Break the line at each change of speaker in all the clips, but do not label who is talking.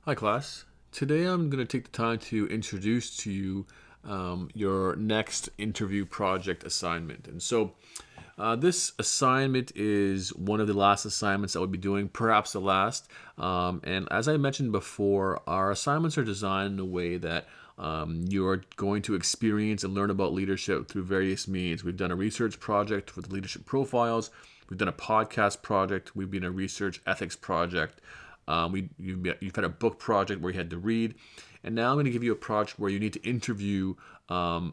Hi, class. Today I'm going to take the time to introduce to you your next interview project assignment. This assignment is one of the last assignments that we'll be doing, perhaps the last. And as I mentioned before, our assignments are designed in a way that you are going to experience and learn about leadership through various means. We've done a research project for the leadership profiles. We've done a podcast project. We've been a research ethics project. You've had a book project where you had to read, and now I'm going to give you a project where you need to interview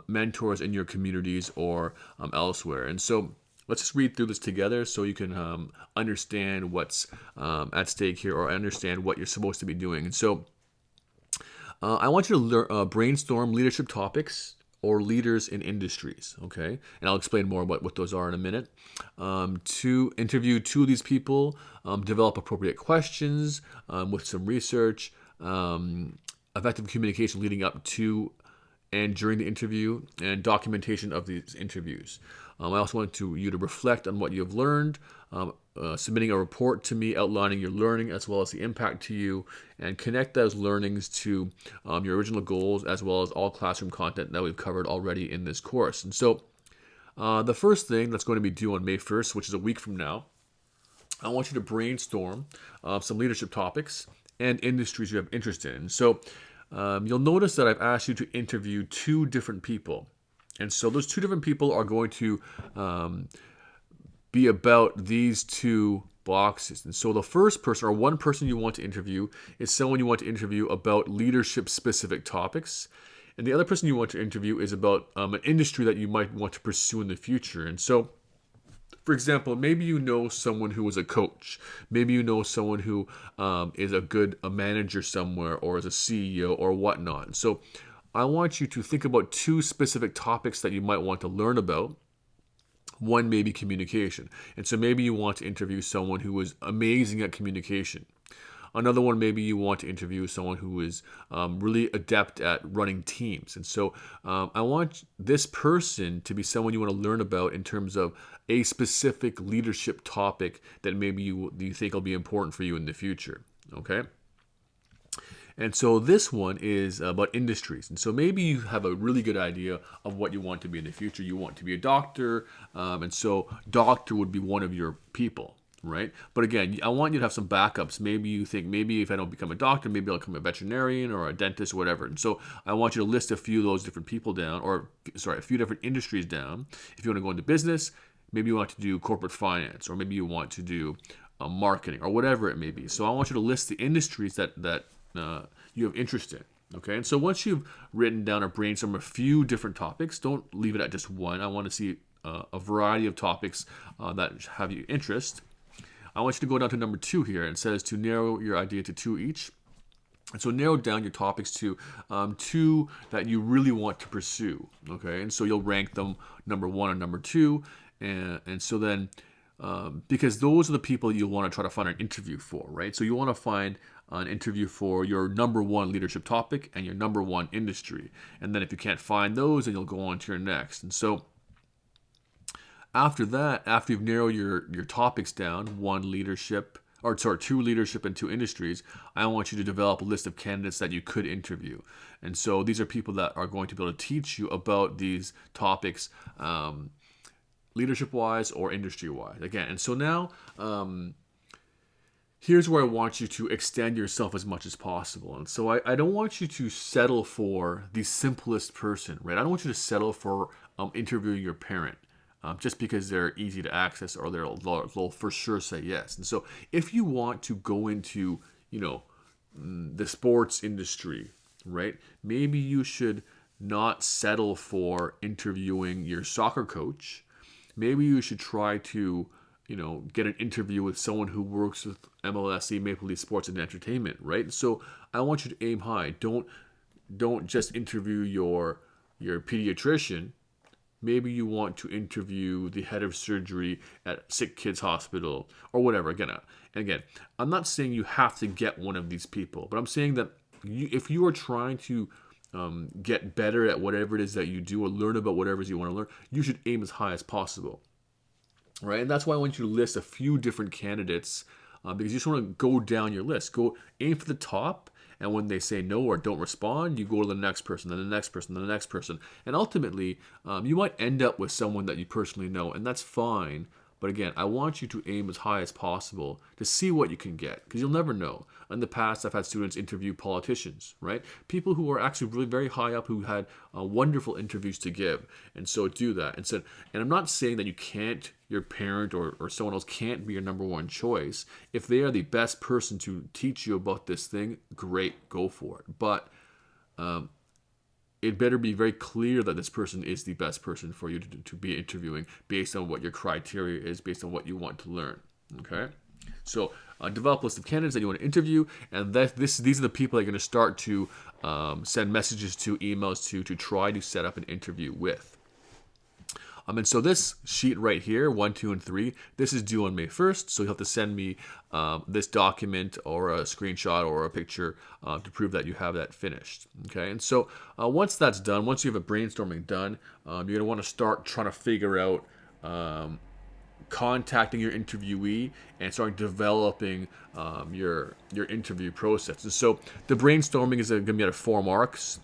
mentors in your communities or elsewhere. And so let's just read through this together so you can understand what's at stake here, or understand what you're supposed to be doing. I want you to brainstorm leadership topics or leaders in industries, okay? And I'll explain more about what those are in a minute. To interview two of these people, develop appropriate questions with some research, effective communication leading up to and during the interview, and documentation of these interviews. I also want you to reflect on what you have learned, submitting a report to me outlining your learning as well as the impact to you, and connect those learnings to your original goals as well as all classroom content that we've covered already in this course. The first thing that's going to be due on May 1st, which is a week from now, I want you to brainstorm some leadership topics and industries you have interest in. You'll notice that I've asked you to interview two different people. And so those two different people are going to be about these two boxes. And so the first person, or one person you want to interview, is someone you want to interview about leadership specific topics. And the other person you want to interview is about an industry that you might want to pursue in the future. For example, maybe you know someone who is a coach. Maybe you know someone who is a manager somewhere, or is a CEO or whatnot. So I want you to think about two specific topics that you might want to learn about. One may be communication. And so maybe you want to interview someone who is amazing at communication. Another one, maybe you want to interview someone who is really adept at running teams. I want this person to be someone you want to learn about in terms of a specific leadership topic that maybe you think will be important for you in the future. Okay? And so this one is about industries. And so maybe you have a really good idea of what you want to be in the future. You want to be a doctor. And so doctor would be one of your people, right? But again, I want you to have some backups. Maybe you think, maybe if I don't become a doctor, maybe I'll become a veterinarian or a dentist or whatever. And so I want you to list a few of those different people down, a few different industries down. If you want to go into business, maybe you want to do corporate finance, or maybe you want to do marketing, or whatever it may be. So I want you to list the industries that you have interest in. Okay, and so once you've written down or brainstormed a few different topics, don't leave it at just one. I want to see a variety of topics that have you interest. I want you to go down to number 2 here. It says to narrow your idea to 2 each. And so narrow down your topics to 2 that you really want to pursue. Okay, and so you'll rank them number 1 and number 2. And so then, because those are the people you'll want to try to find an interview for, right? So you want to find an interview for your number 1 leadership topic and your number 1 industry. And then if you can't find those, then you'll go on to your next. And so after that, after you've narrowed your topics down, 2 leadership and 2 industries, I want you to develop a list of candidates that you could interview. And so these are people that are going to be able to teach you about these topics, leadership-wise or industry-wise. Again, and so now, here's where I want you to extend yourself as much as possible. And so I don't want you to settle for the simplest person, right? I don't want you to settle for interviewing your parent. Just because they're easy to access, or they'll for sure say yes. And so if you want to go into, the sports industry, right, maybe you should not settle for interviewing your soccer coach. Maybe you should try to, get an interview with someone who works with MLSE, Maple Leaf Sports and Entertainment, right? So I want you to aim high. Don't just interview your pediatrician. Maybe you want to interview the head of surgery at Sick Kids Hospital or whatever. Again, I'm not saying you have to get one of these people, but I'm saying that if you are trying to get better at whatever it is that you do, or learn about whatever it is you want to learn, you should aim as high as possible, right? And that's why I want you to list a few different candidates, because you just want to go down your list. Go aim for the top, And when they say no or don't respond, you go to the next person, then the next person, then the next person. And ultimately, you might end up with someone that you personally know, and that's fine. But again, I want you to aim as high as possible to see what you can get, because you'll never know. In the past, I've had students interview politicians, right? People who are actually really very high up, who had wonderful interviews to give. And so do that. And I'm not saying that you can't, your parent or someone else can't be your number one choice. If they are the best person to teach you about this thing, great, go for it. But it better be very clear that this person is the best person for you to be interviewing based on what your criteria is, based on what you want to learn. Okay? So develop a list of candidates that you want to interview, and these are the people that you're going to start to send messages to, emails to try to set up an interview with. And so this sheet right here, 1, 2, and 3, this is due on May 1st. So you'll have to send me this document or a screenshot or a picture to prove that you have that finished. Okay. And so once that's done, once you have a brainstorming done, you're going to want to start trying to figure out contacting your interviewee and starting developing your interview process. And so the brainstorming is going to be at 4 marks.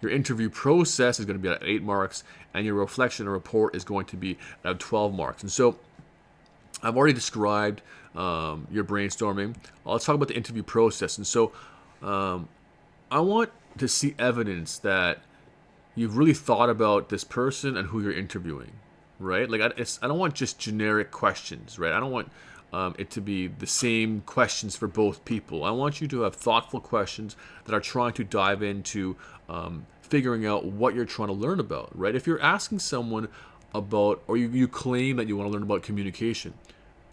Your interview process is going to be at 8 marks, and your reflection and report is going to be at 12 marks. And so I've already described your brainstorming. Let's talk about the interview process. And so I want to see evidence that you've really thought about this person and who you're interviewing, right? Like I don't want just generic questions, right? I don't want it to be the same questions for both people. I want you to have thoughtful questions that are trying to dive into figuring out what you're trying to learn about, right? If you're asking someone about, or you claim that you want to learn about communication,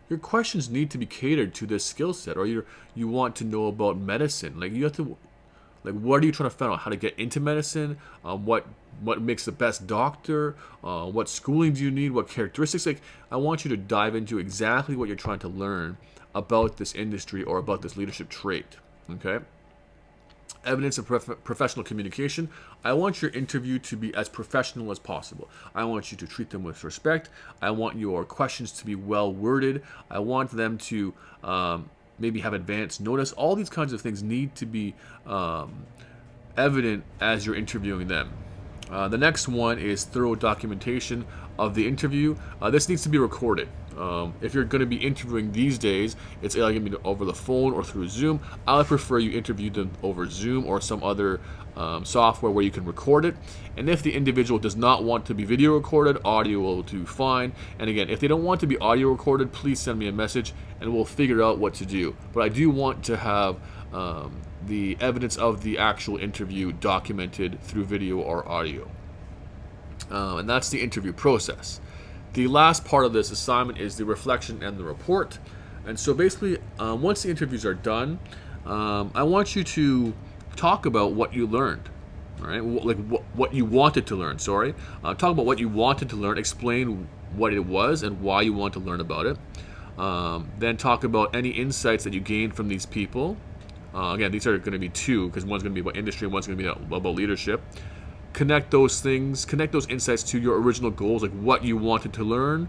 your questions need to be catered to this skill set. Or you want to know about medicine, like you have to, like what are you trying to find out? How to get into medicine? What makes the best doctor? What schooling do you need? What characteristics? Like I want you to dive into exactly what you're trying to learn about this industry or about this leadership trait. Okay. Evidence of professional communication. I want your interview to be as professional as possible. I want you to treat them with respect. I want your questions to be well worded. I want them to maybe have advance notice. All these kinds of things need to be evident as you're interviewing them. The next one is thorough documentation of the interview. This needs to be recorded. If you're going to be interviewing these days, it's either going to be over the phone or through Zoom. I would prefer you interview them over Zoom or some other software where you can record it. And if the individual does not want to be video recorded, audio will do fine. And again, if they don't want to be audio recorded, please send me a message and we'll figure out what to do. But I do want to have the evidence of the actual interview documented through video or audio. And that's the interview process. The last part of this assignment is the reflection and the report. And so basically, once the interviews are done, I want you to talk about what you learned. All right, like what you wanted to learn. Talk about what you wanted to learn. Explain what it was and why you want to learn about it. Then talk about any insights that you gained from these people. Again, these are going to be 2, because one's going to be about industry, and one's going to be about leadership. Connect those insights to your original goals, like what you wanted to learn.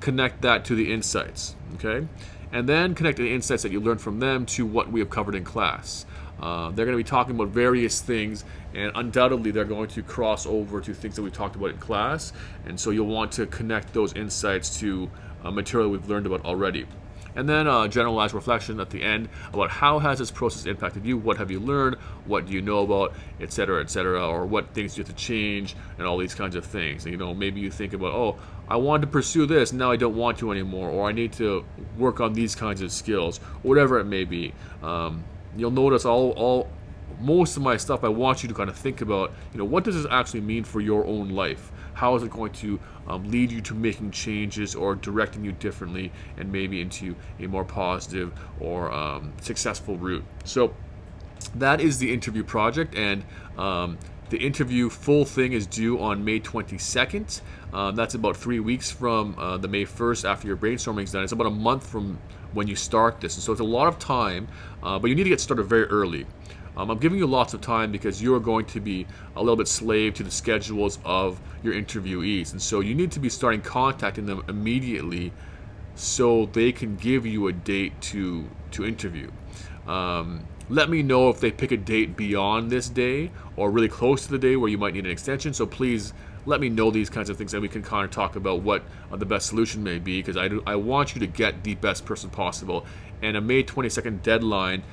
Connect that to the insights, okay? And then connect the insights that you learned from them to what we have covered in class. They're going to be talking about various things, and undoubtedly they're going to cross over to things that we talked about in class. And so you'll want to connect those insights to material we've learned about already. And then generalized reflection at the end about how has this process impacted you, what have you learned, what do you know about, et cetera, or what things do you have to change, and all these kinds of things. You know, maybe you think about, oh, I wanted to pursue this, now I don't want to anymore, or I need to work on these kinds of skills, whatever it may be. You'll notice most of my stuff, I want you to kind of think about, what does this actually mean for your own life? How is it going to lead you to making changes or directing you differently and maybe into a more positive or successful route? So that is the interview project, and the interview full thing is due on May 22nd. That's about 3 weeks from the May 1st after your brainstorming is done. It's about a month from when you start this, and so it's a lot of time, but you need to get started very early. I'm giving you lots of time because you're going to be a little bit slave to the schedules of your interviewees. And so you need to be starting contacting them immediately so they can give you a date to interview. Let me know if they pick a date beyond this day or really close to the day where you might need an extension. So please let me know these kinds of things, and we can kind of talk about what the best solution may be, because I want you to get the best person possible. And a May 22nd deadline,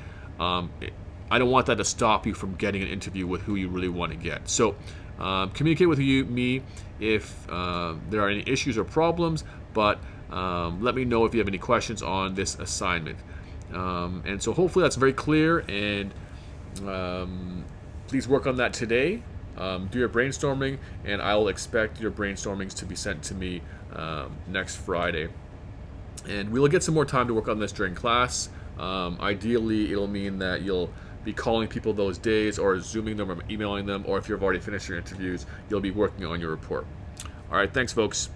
I don't want that to stop you from getting an interview with who you really want to get. So communicate with me if there are any issues or problems, but let me know if you have any questions on this assignment. And so hopefully that's very clear, and please work on that today. Do your brainstorming, and I'll expect your brainstormings to be sent to me next Friday. And we'll get some more time to work on this during class. Ideally, it'll mean that you'll be calling people those days, or Zooming them, or emailing them, or if you've already finished your interviews, you'll be working on your report. All right, thanks, folks.